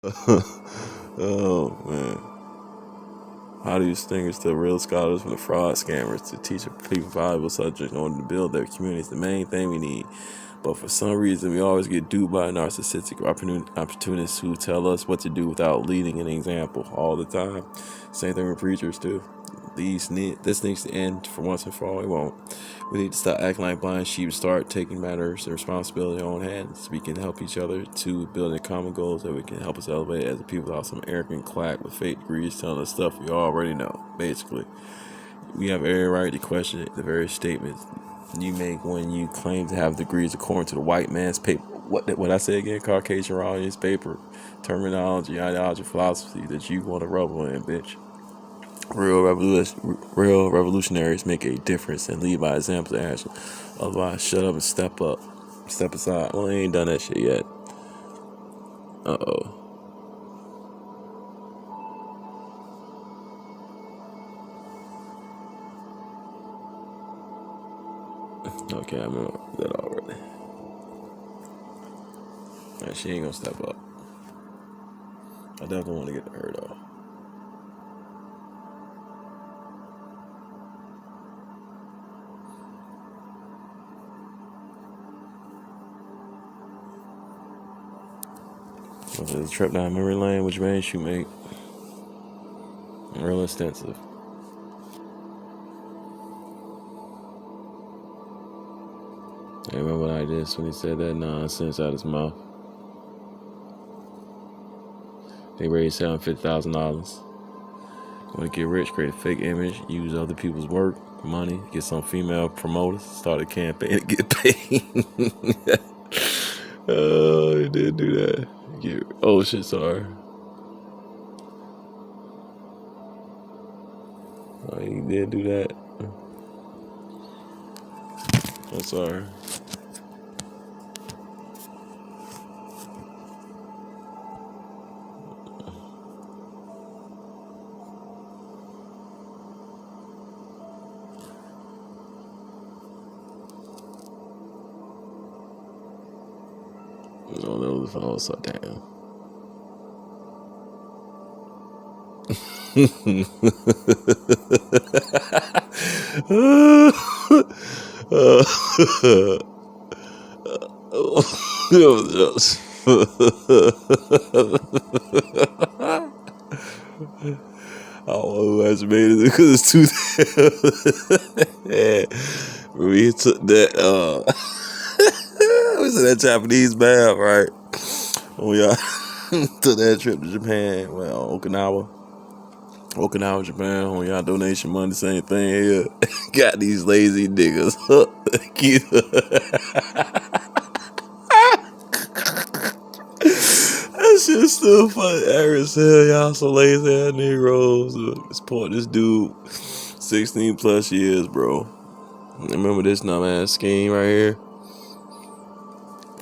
Oh man. How do you distinguish the real scholars from the fraud scammers to teach people valuable subjects in order to build their communities? The main thing we need. But for some reason, we always get duped by narcissistic opportunists who tell us what to do without leading an example all the time. Same thing with preachers too. This needs to end for once and for all. It won't. We need to stop acting like blind sheep and start taking matters and responsibility in our own hands. We can help each other to build common goals that we can help us elevate as a people without some arrogant quack with fake degrees telling us stuff we already know. Basically, we have every right to question the very statements you make when you claim to have degrees according to the white man's paper. What I say again? Caucasian audience paper, terminology, ideology, philosophy that you want to revel in, bitch. Real revolutionaries make a difference and lead by example and action. Otherwise, shut up and step up. Step aside. Well, I ain't done that shit yet. Uh-oh. Okay, I remember that already. Right, she ain't gonna step up. I definitely want to get to her though. The trip down memory lane, which range you make, real extensive. I remember like this when he said that nonsense out his mouth. They raised $750,000. Want to get rich, create a fake image, use other people's work, money, get some female promoters, start a campaign to get paid. Oh, he did do that. Oh shit, sorry. Oh, he did do that. I'm sorry. No, that was also damn. I always made it because it's too. Yeah, we took that. Was in that Japanese bath, right? When we took that trip to Japan, well, Okinawa, Japan. When y'all donation money, same thing here. Got these lazy niggas. That shit's still funny. Eric said, y'all so lazy ass Negroes. Support this dude 16 plus years, bro. Remember this dumbass scheme right here?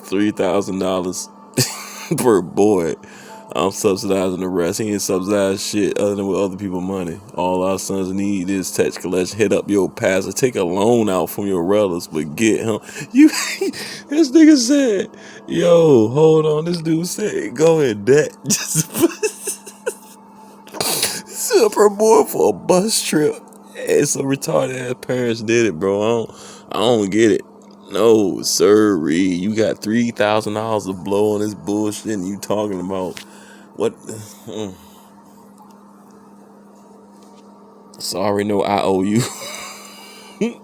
$3,000 per boy. I'm subsidizing the rest. He ain't subsidized shit other than with other people's money. All our sons need is tax collection. Hit up your pastor. Take a loan out from your relatives, but get him. You, this nigga said, yo, hold on. This dude said, go in debt. Just per boy for a bus trip. And some retarded ass parents did it, bro. I don't get it. No, sir, you got $3,000 to blow on this bullshit, and you talking about what? Sorry, no, I owe you. You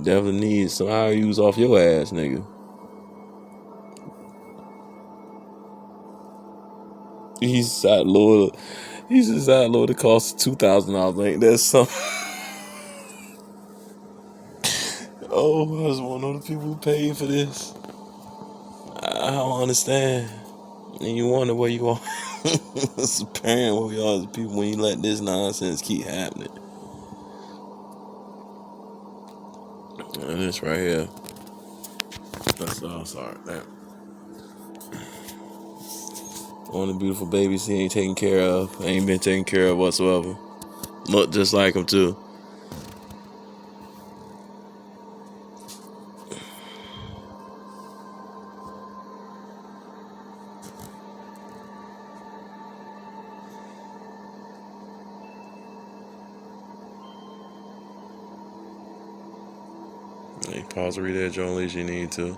definitely need some IOUs off your ass, nigga. He's side lower. He's a side lower. The cost $2,000. Ain't that something? Oh, I just want to know the people who paid for this. I don't understand. And you wonder where you are. It's apparent where we are as people when you let this nonsense keep happening. And this right here. That's all. Sorry, man. One of the beautiful babies he ain't taken care of. Ain't been taken care of whatsoever. Look just like him too. You pause to read that joint leisure you need to.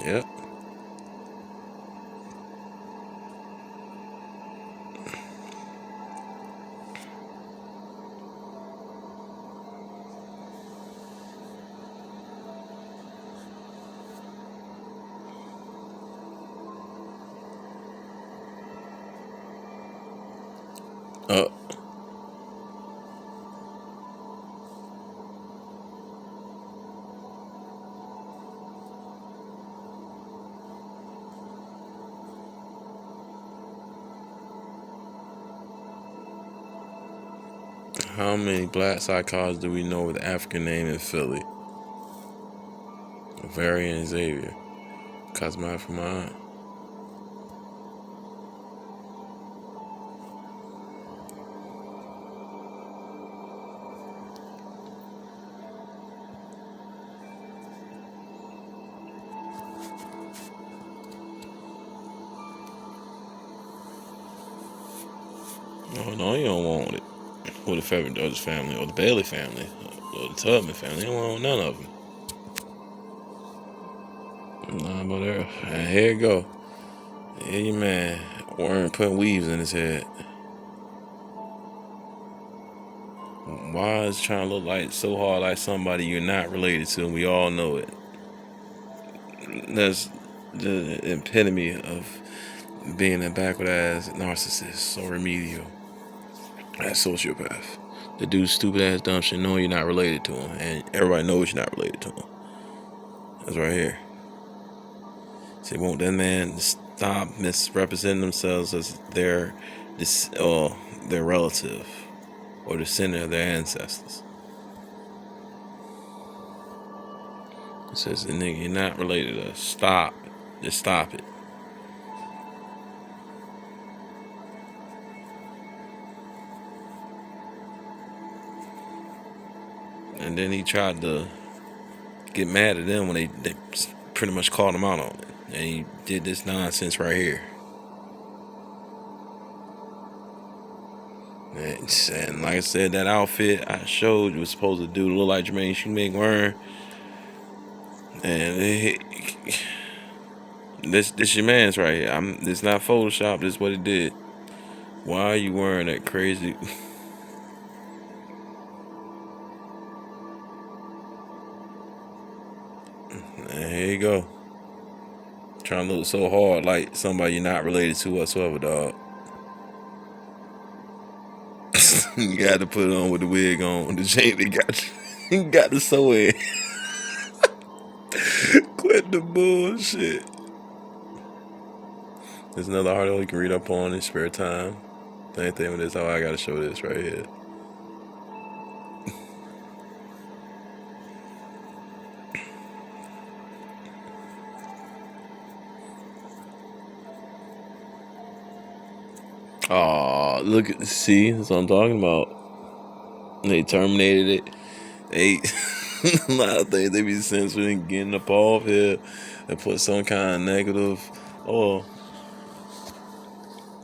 Yep. Uh, how many black psychologists do we know with African name in Philly? Varian Xavier. Cosmo for mine. Oh, no, you don't want it. Or the Federal Judge's family, or the Bailey family, or the Tubman family. You don't want none of them. Nah, but there. And here you go. Yeah, you man. Warren putting weaves in his head. Why is trying to look like so hard like somebody you're not related to, and we all know it. That's the epitome of being a backward ass narcissist or remedial. That's sociopath. The dude stupid ass dumb shit knowing you're not related to him, and everybody knows you're not related to him. That's right here. So won't that man stop misrepresenting themselves as their relative or descendant of their ancestors? It says, nigga, you're not related to us. Stop. Just stop it. And then he tried to get mad at them when they pretty much called him out on it. And he did this nonsense right here. And like I said, that outfit I showed you was supposed to do look like Jermaine Shoemaker wearing. And this your man's right here. It's not Photoshop. This is what it did. Why are you wearing that crazy? And here you go. Trying to look so hard like somebody you're not related to whatsoever, dog. You got to put it on with the wig on. The chain they got you got to sew in. Quit the bullshit. There's another article you can read up on in spare time. Same thing with this. Oh, I gotta show this right here. Oh, look at see, that's what I'm talking about. They terminated it. They a lot of things they be censoring, getting up off here and put some kind of negative or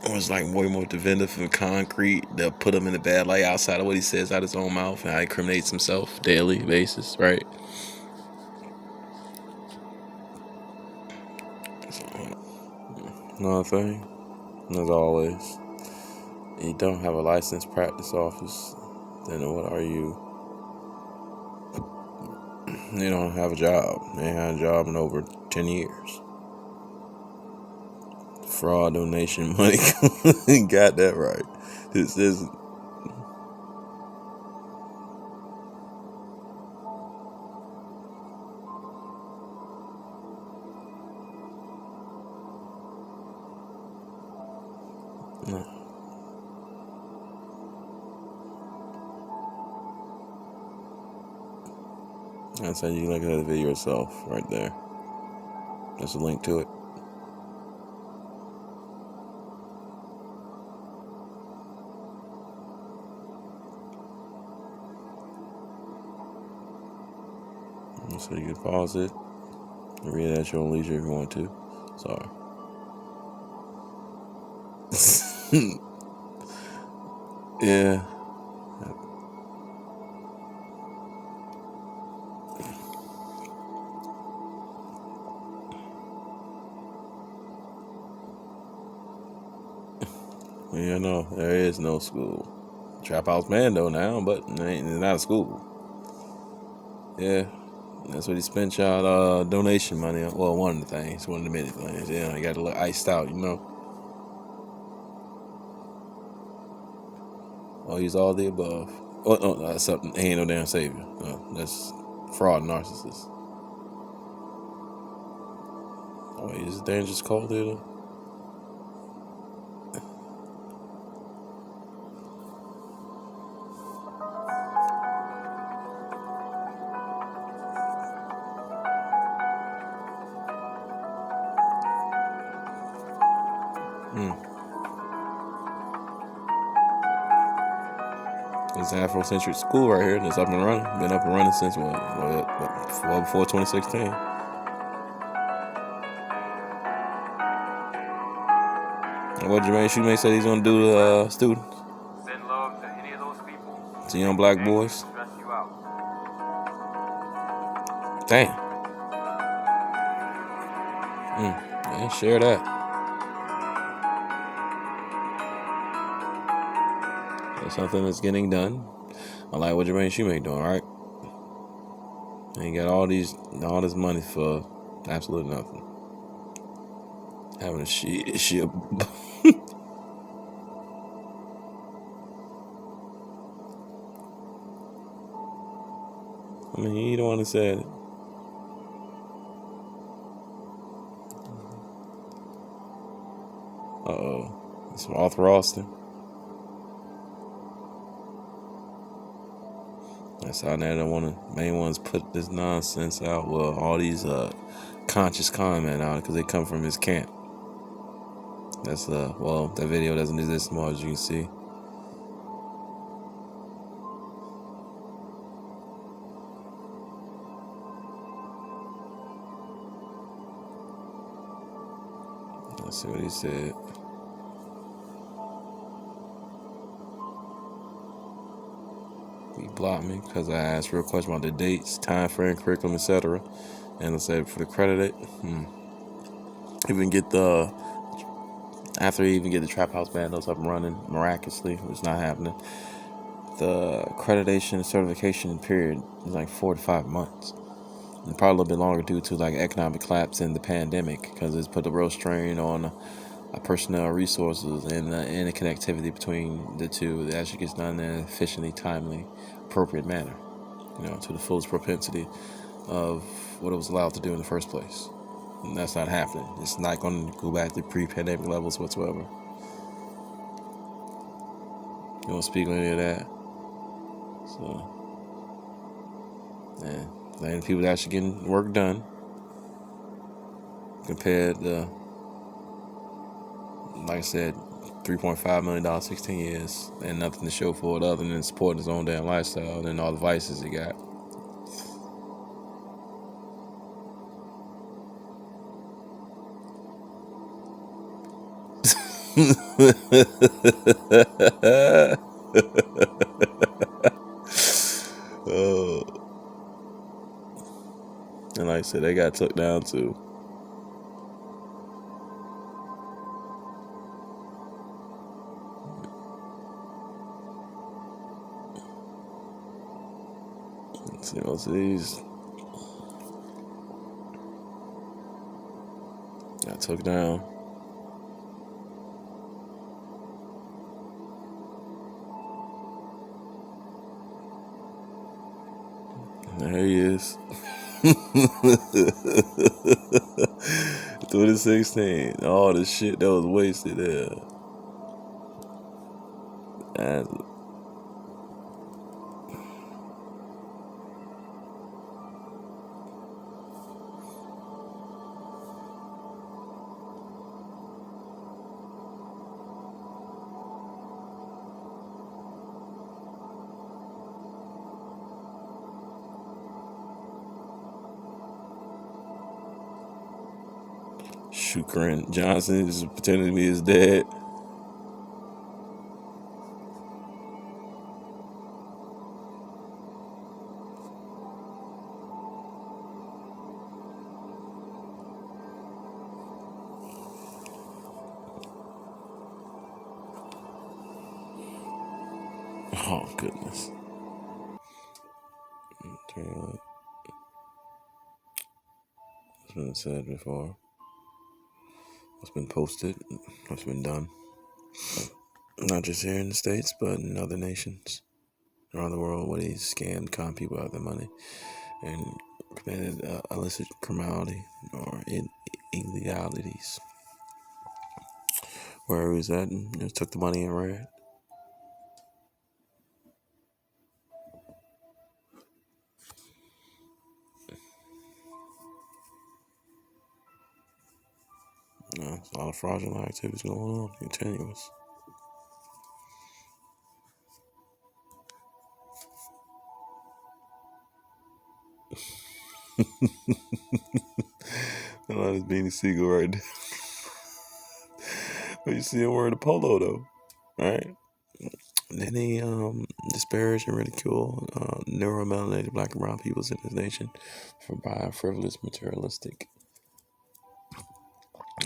it's like way more definitive and concrete. They'll put him in a bad light outside of what he says out his own mouth and how he incriminates himself daily basis, right? Another thing, as always, you don't have a licensed practice office, then what are you? They don't have a job. They ain't had a job in over 10 years. Fraud, donation, money. Got that right. This is. No. That's how you can look at the video yourself, right there. There's a link to it. So you can pause it and read it at your own leisure if you want to. Sorry. Yeah. You know, there is no school. Trap House Bando now, but it's not a school. Yeah, that's what he spent y'all donation money on. Well, one of the things, one of the many things. Yeah, he got to look iced out, you know. Oh, he's all the above. Oh, no, that's something. He ain't no damn savior. No, that's fraud, narcissist. Oh, he's a dangerous cult leader. It's an Afrocentric school right here that's up and running. Been up and running since well before 2016. And what Jermaine Shoemake said he's gonna do to students? Send love to any of those people. To young black boys. Stress you out. Damn. Yeah, share that. That's something that's getting done. I like what Jermaine Shoemake doing, right? And he got all this money for absolutely nothing. Having a shit. I mean, he the one that said it. It's from Arthur Austin. That's how they're one of the main ones put this nonsense out. Well, all these conscious comment out because they come from his camp. That's that video doesn't exist anymore, as you can see. Let's see what he said. He blocked me because I asked real questions about the dates, time frame, curriculum, etc. And I said for the credit, after he even get the Trap House Bandos up and running miraculously, which is not happening. The accreditation and certification period is like 4 to 5 months. And probably a little bit longer due to like economic collapse and the pandemic because it's put a real strain on personnel resources and the connectivity between the two that actually gets done in an efficiently, timely, appropriate manner, to the fullest propensity of what it was allowed to do in the first place. And that's not happening. It's not going to go back to pre-pandemic levels whatsoever. You don't speak on any of that. So, and people actually getting work done compared to, like I said, $3.5 million, 16 years, and nothing to show for it other than supporting his own damn lifestyle and all the vices he got. And like I said, they got took down too. Let's see what's these. Got took down. There he is. 2016. All the shit that was wasted there. And Shukran Johnson is pretending to be his dad. Oh goodness. Tell you what, it's been said before. What's been posted, what's been done. Not just here in the States, but in other nations around the world where they scammed con people out of their money and committed illicit criminality or illegalities. Where he was at and just took the money and ran. There's a lot of fraudulent activities going on, continuous. I like this Beanie Siegel right there. But you see him wearing a polo though, right? Then he disparage and ridicule neuromelanated black and brown peoples in his nation for buying frivolous materialistic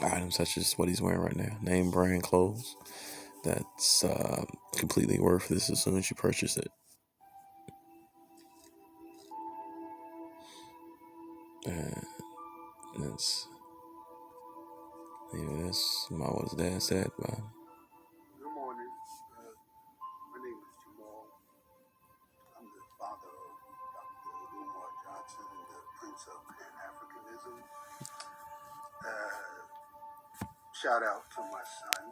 items such as what he's wearing right now, name brand clothes. That's completely worthless as soon as you purchase it. That's that's what his dad said about him. Good morning. My name is Jamal. I'm the father of Dr. Umar Johnson, the Prince of Pan-Africanism. Shout out to my son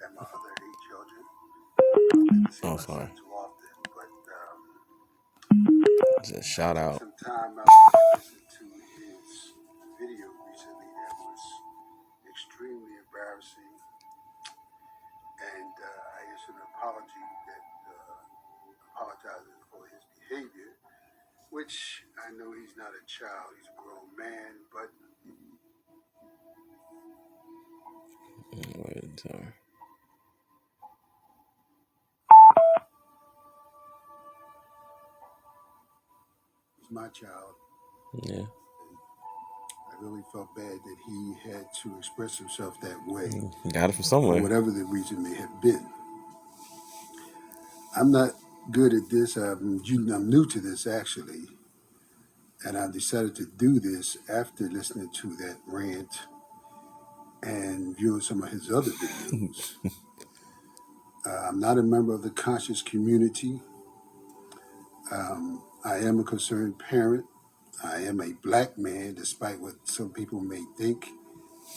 and my other 8 children. I don't get to see my Sorry. son too often, but Just shout I took out. some time out to listen to his video recently that was extremely embarrassing. And I issued an apology that apologizes for his behavior, which I know he's not a child, he's a grown man, but Wait, sorry. he's my child. Yeah. I really felt bad that he had to express himself that way Got it from for somewhere. whatever the reason may have been. I'm not good at this. I'm new to this actually, and I decided to do this after listening to that rant and viewing some of his other videos. I'm not a member of the conscious community. I am a concerned parent. I am a black man, despite what some people may think,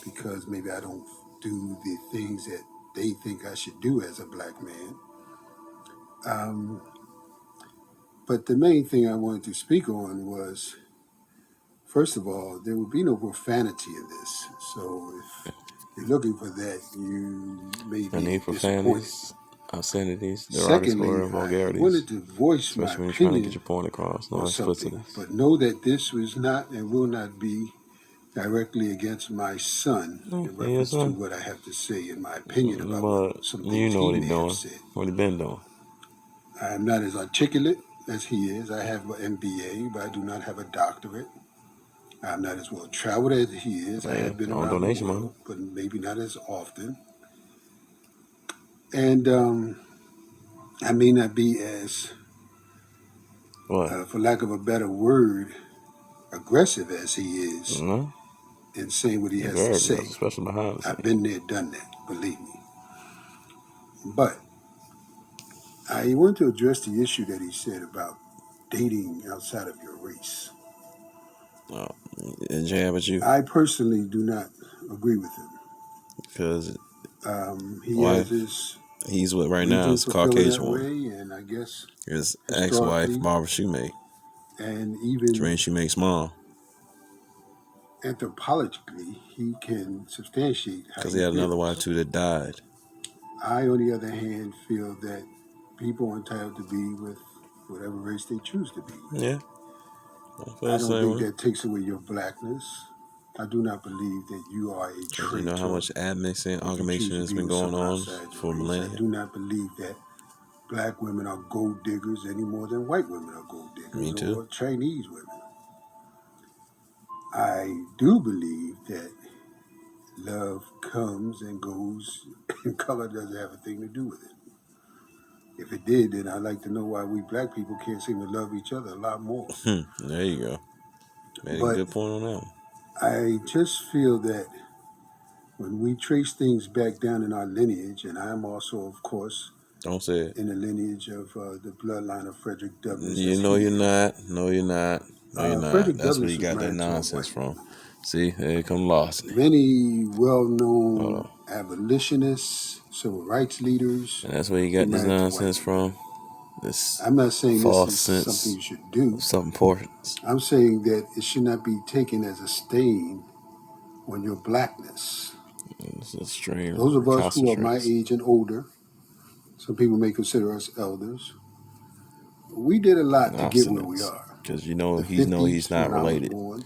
because maybe I don't do the things that they think I should do as a black man. But the main thing I wanted to speak on was, first of all, there will be no profanity in this. So if you're looking for that, you may No be need for disappointed. profanities, obscenities, Secondly, derogatory I vulgarities, wanted to voice my especially when you're trying to get opinion your point across. No on something, explicities. but know that this was not and will not be directly against my son in Yes, reference to sir. what I have to say in my opinion about what But some you things know he what he may have doing. said. What he been doing. I am not as articulate as he is. I have an MBA, but I do not have a doctorate. I'm not as well traveled as he is. I Hey, have been on around the donation money. world, but maybe not as often. And I may not be as, What? for lack of a better word, aggressive as he is No? in saying what he He's has to very say. aggressive, especially behind the I've scenes. been there, done that, believe me. But I want to address the issue that he said about dating outside of your race. Oh, jab at you. I personally do not agree with him. Because He has wife, his he's with right now reasons is a for feeling that Caucasian woman. way, and I guess His ex-wife, historically Barbara Shoemake. and even Jermaine Shoemake's mom. anthropologically, he can substantiate how Because he he had another wife feels. too that died. I, on the other hand, feel that people are entitled to be with whatever race they choose to be with. Yeah. I feel I the don't same think way. that takes away your blackness. I do not believe that you are a Because you know how traitor much admixing, if you choose amalgamation to has be been with going someone on outside your for race. I millennia. do not believe that black women are gold diggers any more than white women are gold diggers Me too. or Chinese women. I do believe that love comes and goes, and color doesn't have a thing to do with it. If it did, then I'd like to know why we black people can't seem to love each other a lot more. There you go. Made a But good point on that one. I just feel that when we trace things back down in our lineage, and I'm also, of course, Don't say it. in the lineage of the bloodline of Frederick Douglass, You that's know you're here. not. No, you're not. No, you're not. Frederick That's where Douglass you was got that married to a nonsense white from. woman. See, there come Larceny. Many Hold well-known on. abolitionists, civil rights leaders And that's where you were got this married to white nonsense women. from. This I'm not saying this false is something sense you should do. of some importance. I'm saying that it should not be taken as a stain on your blackness. This is extreme Those of us who are my recalcitrance. age and older, some people may consider us elders, we did a lot to get where we Obstinance. are. Because you The know he's 50s, not when I was related born,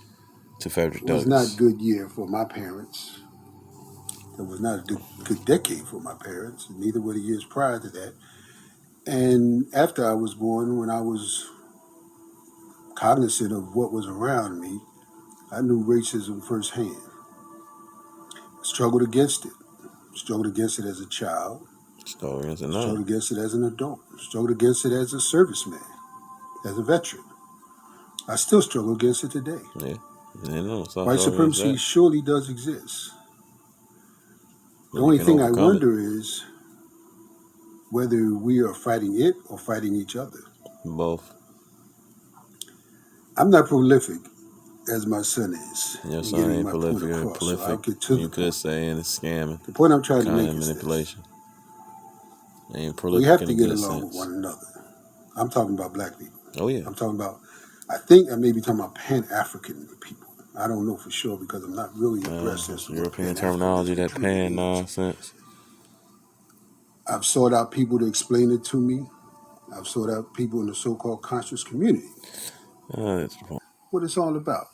to Frederick was not a Douglass. good year for my parents. It was not a good decade for my parents. Neither were the years prior to that. And after I was born, when I was cognizant of what was around me, I knew racism firsthand. Struggled against it. Struggled against it as a child. Historians and none. Struggled against it as an adult. Struggled against it as a serviceman, as a veteran. I still struggle against it today. Yeah. You know, stop White talking against supremacy that. surely does exist. The But you only can thing I overcome it. wonder is whether we are fighting it or fighting each other. Both. I'm not prolific as my son is Your in son getting ain't my point prolific or across. So I'll prolific. get to the You could point. say, and it's scamming, The point I'm trying to make kind of is this. manipulation. Ain't We prolific have in to a get good along with sense. one another. I'm talking about black people. Oh yeah. I'm talking about, I think I may be talking about Pan-African people. I don't know for sure because I'm not really abreast as That's to what European Pan-Africanism terminology, that truly pan means. nonsense. I've sought out people to explain it to me. I've sought out people in the so-called conscious community. That's the point. What it's all about.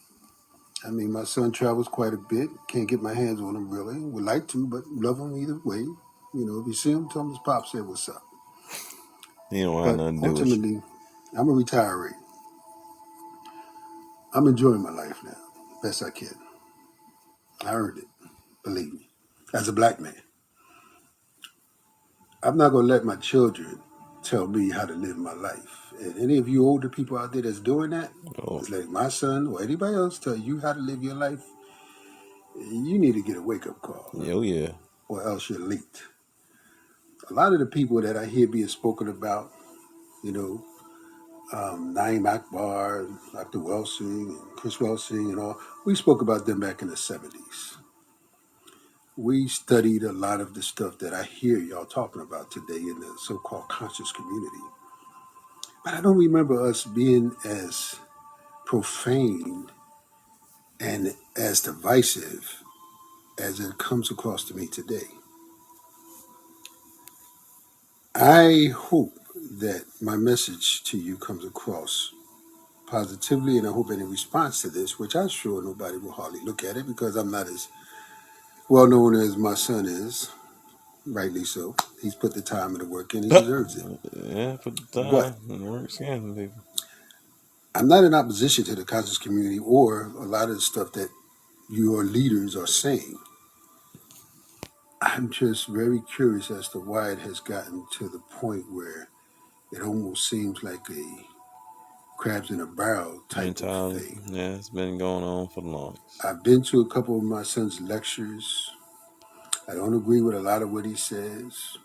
I mean, my son travels quite a bit. Can't get my hands on him really. Would like to, but love him either way. You know, if you see him, tell him his pop said what's up. He don't have But nothing to do with you. ultimately, I'm a retiree. I'm enjoying my life now, best I can. I earned it, believe me. As a black man, I'm not gonna let my children tell me how to live my life. And any of you older people out there that's doing that, Oh, it's like my son or anybody else tell you how to live your life, you need to get a wake-up call, oh yeah. or else you're late. A lot of the people that I hear being spoken about, you know, Naeem Akbar, Dr. Welsing, and Chris Welsing, and all, we spoke about them back in the 70s. We studied a lot of the stuff that I hear y'all talking about today in the so called conscious community. But I don't remember us being as profane and as divisive as it comes across to me today. I hope that my message to you comes across positively, and I hope any response to this, which I'm sure nobody will hardly look at it because I'm not as well known as my son is, rightly so. He's put the time and the work in, he deserves it. Yeah, put the But time and work scamming people. I'm not in opposition to the conscious community or a lot of the stuff that your leaders are saying. I'm just very curious as to why it has gotten to the point where it almost seems like a crabs in a barrel type of Mentality. thing. Yeah, it's been going on for the longest. I've been to a couple of my son's lectures. I don't agree with a lot of what he says.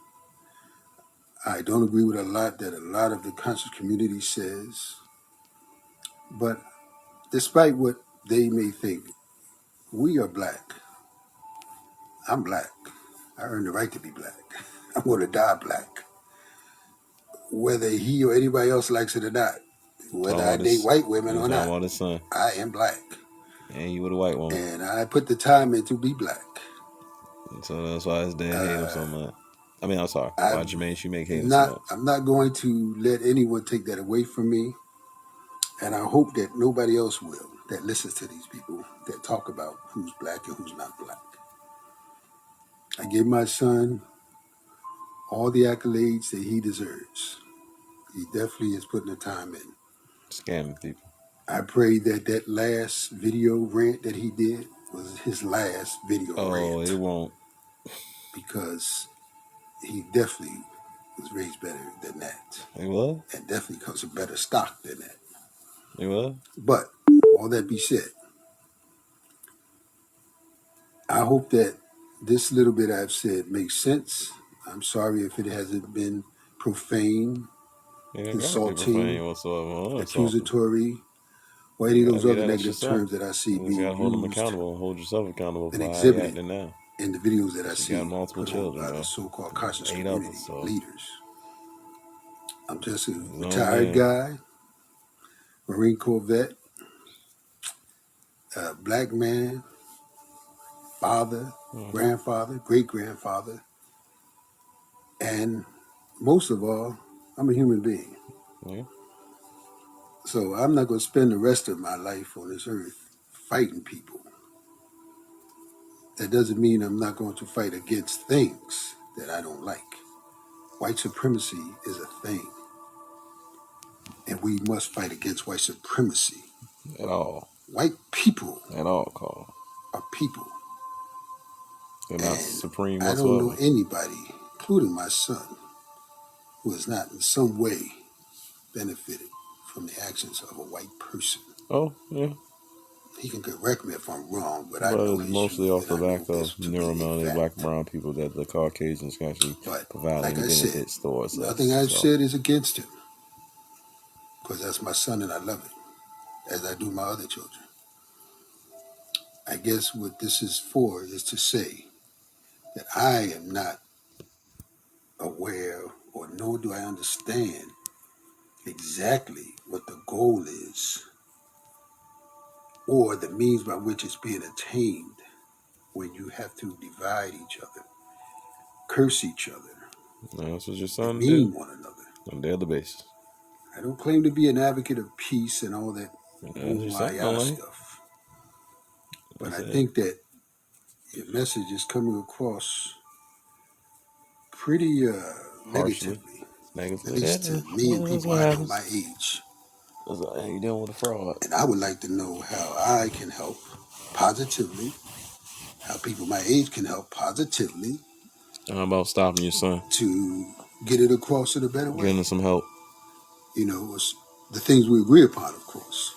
I don't agree with a lot that a lot of the conscious community says. But despite what they may think, we are black. I'm black. I earned the right to be black. I'm going to die black, whether he or anybody else likes it or not. Talking Whether I about date this, white women you or talking not, about his son, I am black. and you with a white woman, And I put the time in to be black. and so that's why his dad hate him Uh, so much. I mean, I'm sorry, why I'm Jermaine Shoemake hate him so much? I'm not going to let anyone take that away from me. And I hope that nobody else will that listens to these people that talk about who's black and who's not black. I give my son all the accolades that he deserves. He definitely is putting the time in. Scamming people. I pray that that last video rant that he did was his last video Oh, it rant won't. because he definitely was raised better than that. He was? And definitely comes from better stock than that. He was? But all that be said, I hope that this little bit I've said makes sense. I'm sorry if it hasn't been profane, You ain't gotta be insulting, profane whatsoever or something. accusatory, or any You of gotta those get other that extra negative self. terms that I see You just being gotta hold them used accountable and hold yourself accountable and for how you exhibited acting now. in the videos that I She got see multiple put on children, by the though. so-called conscious 8 of community us, so leaders. I'm just a his own retired man. guy, Marine Corps vet, black man, father, grandfather, great-grandfather, and most of all, I'm a human being. Yeah. So I'm not going to spend the rest of my life on this earth fighting people. That doesn't mean I'm not going to fight against things that I don't like. White supremacy is a thing, and we must fight against white supremacy. At all. White people At all, Carl. are people, They're not and supreme I don't know whatsoever. anybody, including my son, who has not in some way benefited from the actions of a white person. Oh, yeah. He can correct me if I'm wrong, but I But know it's his mostly youth, off and the I know back of this to be a neuromelanin black and fact. brown people that the Caucasians can actually But provide like any I said, benefits towards nothing us. I've So, said is against him, because that's my son and I love him, as I do my other children. I guess what this is for is to say that I am not aware, or nor do I understand exactly what the goal is or the means by which it's being attained when you have to divide each other, curse each other, that's what your son do demean one another. on a daily basis. I don't claim to be an advocate of peace and all that That's woo your wah son, yada like. stuff, but That's I it. think that your message is coming across pretty Harshly. negatively, at Negatively. least Yeah, to me and that's people what I know happens. my age. That's like, hey, you dealing with a fraud. And I would like to know how I can help positively, how people my age can help positively How about stopping your son? to get it across in a better way. Getting him some help. You know, it's the things we agree upon, of course.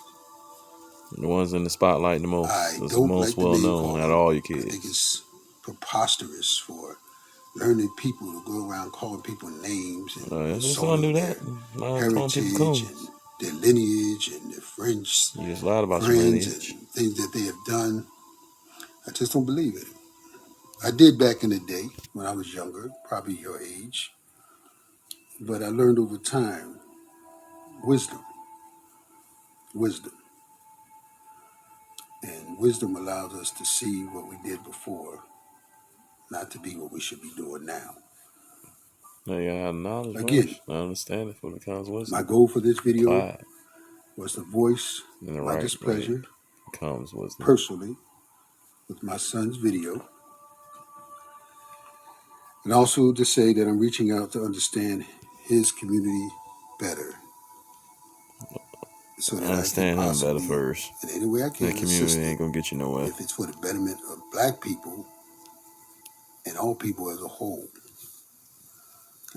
The ones in the spotlight the most. I That's the don't most like the well name known out of calling. all your I think kids. it's preposterous for learning people to go around calling people names and If your son insulting do that, their not calling people heritage coons. and their lineage and their friends, You just lied about your friends lineage. and things that they have done. I just don't believe it. I did back in the day when I was younger, probably your age, but I learned over time wisdom, wisdom. And wisdom allows us to see what we did before, not to be what we should be doing now. Now you gotta have knowledge Again, first. I understand it for the becomes my wisdom. goal for this video Applied was to voice in the my right way displeasure becomes wisdom. personally with my son's video, and also to say that I'm reaching out to understand his community better so I that I can understand him better possibly, first. in any way I That can, community assist ain't him gonna get you nowhere. if it's for the betterment of black people and all people as a whole.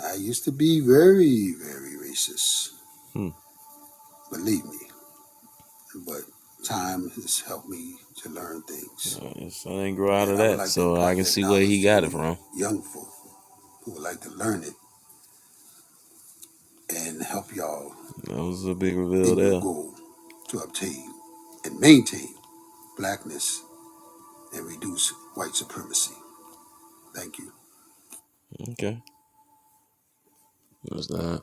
I used to be very, very racist, Hmm. believe me, but time has helped me to learn things. His son ain't grow out of And I would that, like to so I impart can that see where he knowledge to got it any from. young folk who would like to learn it and help y'all That was a big reveal in your there. goal to obtain and maintain blackness and reduce white supremacy. Thank you. Okay. There's that.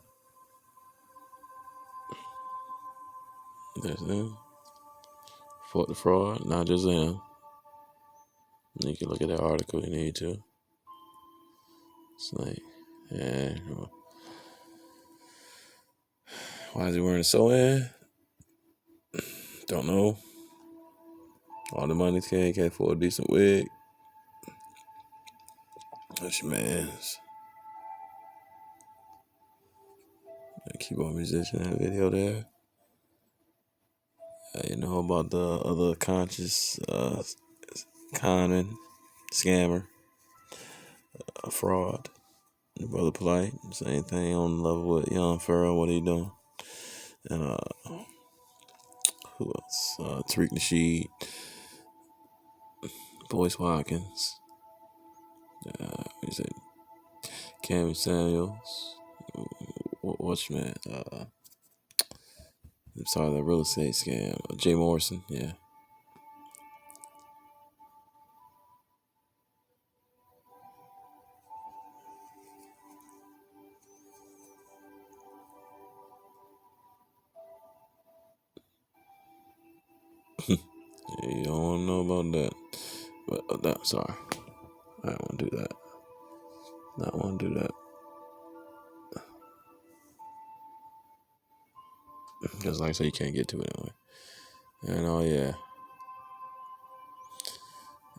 There's him. Fought the fraud, not just him. You can look at that article if you need to. It's like, yeah. Why is he wearing a sew-in? Don't know. All the money can't afford a decent wig. That's your man's. Keyboard musician in the video there. You know about the other conscious conning, scammer, fraud. Brother Polite, same thing on the level with Young Farrell. What he doing? And who else? Tariq Nasheed, Boyce Watkins. He said Cam Samuels. What's your man? I'm sorry, the real estate scam. Jay Morrison. Yeah. You don't want to know about that. But that, sorry. I don't want to do that. I don't want to do that. Because like I said, you can't get to it anyway. And oh yeah.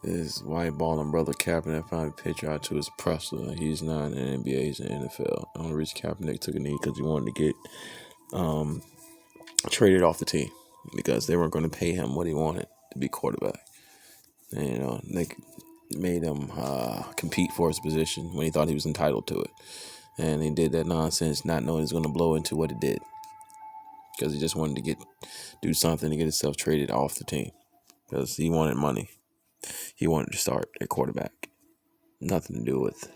His white balling brother Kaepernick found a picture out to his presser. He's not in the NBA, he's in the NFL. The only reason Kaepernick took a knee because he wanted to get traded off the team because they weren't going to pay him what he wanted to be quarterback. And, they made him compete for his position when he thought he was entitled to it. And he did that nonsense not knowing he was going to blow into what it did because he just wanted to do something to get himself traded off the team because he wanted money. He wanted to start at quarterback. Nothing to do with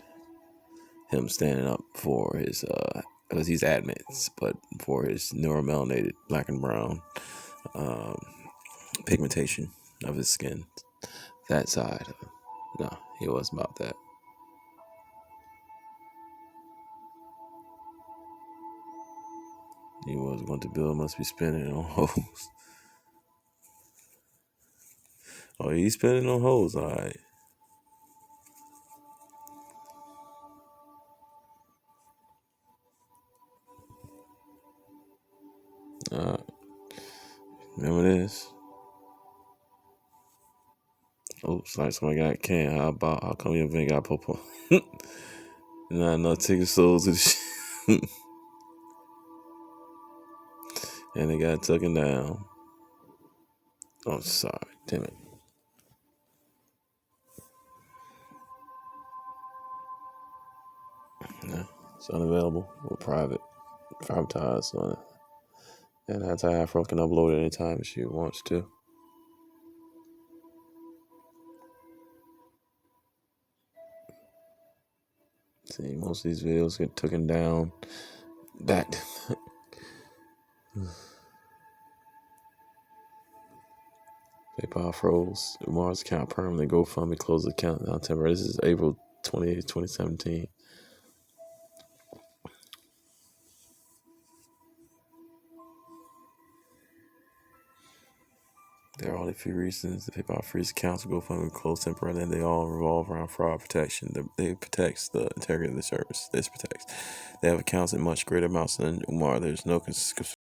him standing up for his, because he's admits, but for his neuromelanated black and brown pigmentation of his skin. That side. No, he wasn't about that. He was going to Bill must be spinning on hoes. Oh, he's spinning on hoes, all right. Remember this? Oops, like somebody got canned. How come your event got popo? Nah, no ticket sold to the shit. And they got taken down. Oh, sorry. Damn it. No, it's unavailable. We're privatized on it. And Anti-Afro can upload it anytime she wants to. See, most of these videos get taken down back. PayPal froze. Umar's account permanently. GoFundMe closed the account now temporary. This is April 28th, 2017. There are only a few reasons the PayPal freeze accounts will GoFundMe closed temporarily, and they all revolve around fraud protection. They protects the integrity of the service. This protects. They have accounts in much greater amounts than Umar. There's no